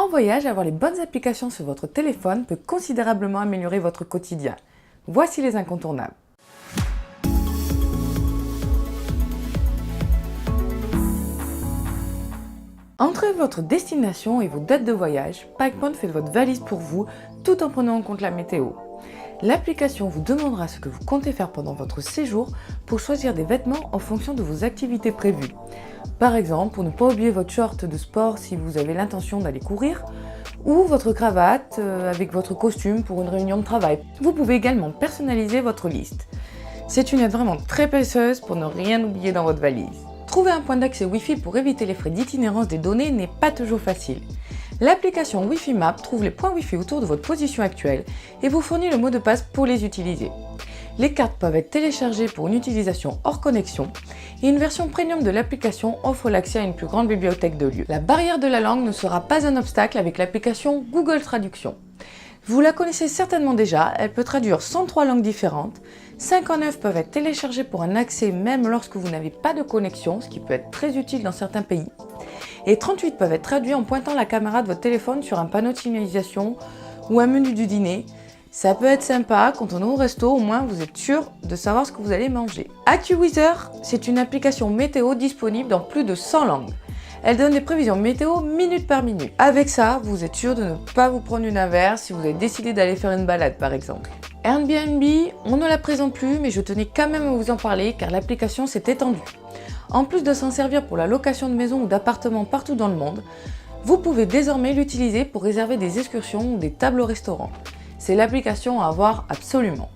En voyage, avoir les bonnes applications sur votre téléphone peut considérablement améliorer votre quotidien. Voici les incontournables. Entre votre destination et vos dates de voyage, Packpoint fait votre valise pour vous tout en prenant en compte la météo. L'application vous demandera ce que vous comptez faire pendant votre séjour pour choisir des vêtements en fonction de vos activités prévues. Par exemple, pour ne pas oublier votre short de sport si vous avez l'intention d'aller courir, ou votre cravate avec votre costume pour une réunion de travail. Vous pouvez également personnaliser votre liste. C'est une aide vraiment très précieuse pour ne rien oublier dans votre valise. Trouver un point d'accès Wi-Fi pour éviter les frais d'itinérance des données n'est pas toujours facile. L'application Wi-Fi Map trouve les points Wi-Fi autour de votre position actuelle et vous fournit le mot de passe pour les utiliser. Les cartes peuvent être téléchargées pour une utilisation hors connexion et une version premium de l'application offre l'accès à une plus grande bibliothèque de lieux. La barrière de la langue ne sera pas un obstacle avec l'application Google Traduction. Vous la connaissez certainement déjà, elle peut traduire 103 langues différentes, 59 peuvent être téléchargées pour un accès même lorsque vous n'avez pas de connexion, ce qui peut être très utile dans certains pays, et 38 peuvent être traduits en pointant la caméra de votre téléphone sur un panneau de signalisation ou un menu du dîner. Ça peut être sympa, quand on est au resto, au moins vous êtes sûr de savoir ce que vous allez manger. AccuWeather, c'est une application météo disponible dans plus de 100 langues. Elle donne des prévisions météo minute par minute. Avec ça, vous êtes sûr de ne pas vous prendre une averse si vous avez décidé d'aller faire une balade par exemple. Airbnb, on ne la présente plus, mais je tenais quand même à vous en parler car l'application s'est étendue. En plus de s'en servir pour la location de maisons ou d'appartements partout dans le monde, vous pouvez désormais l'utiliser pour réserver des excursions ou des tables au restaurant. C'est l'application à avoir absolument.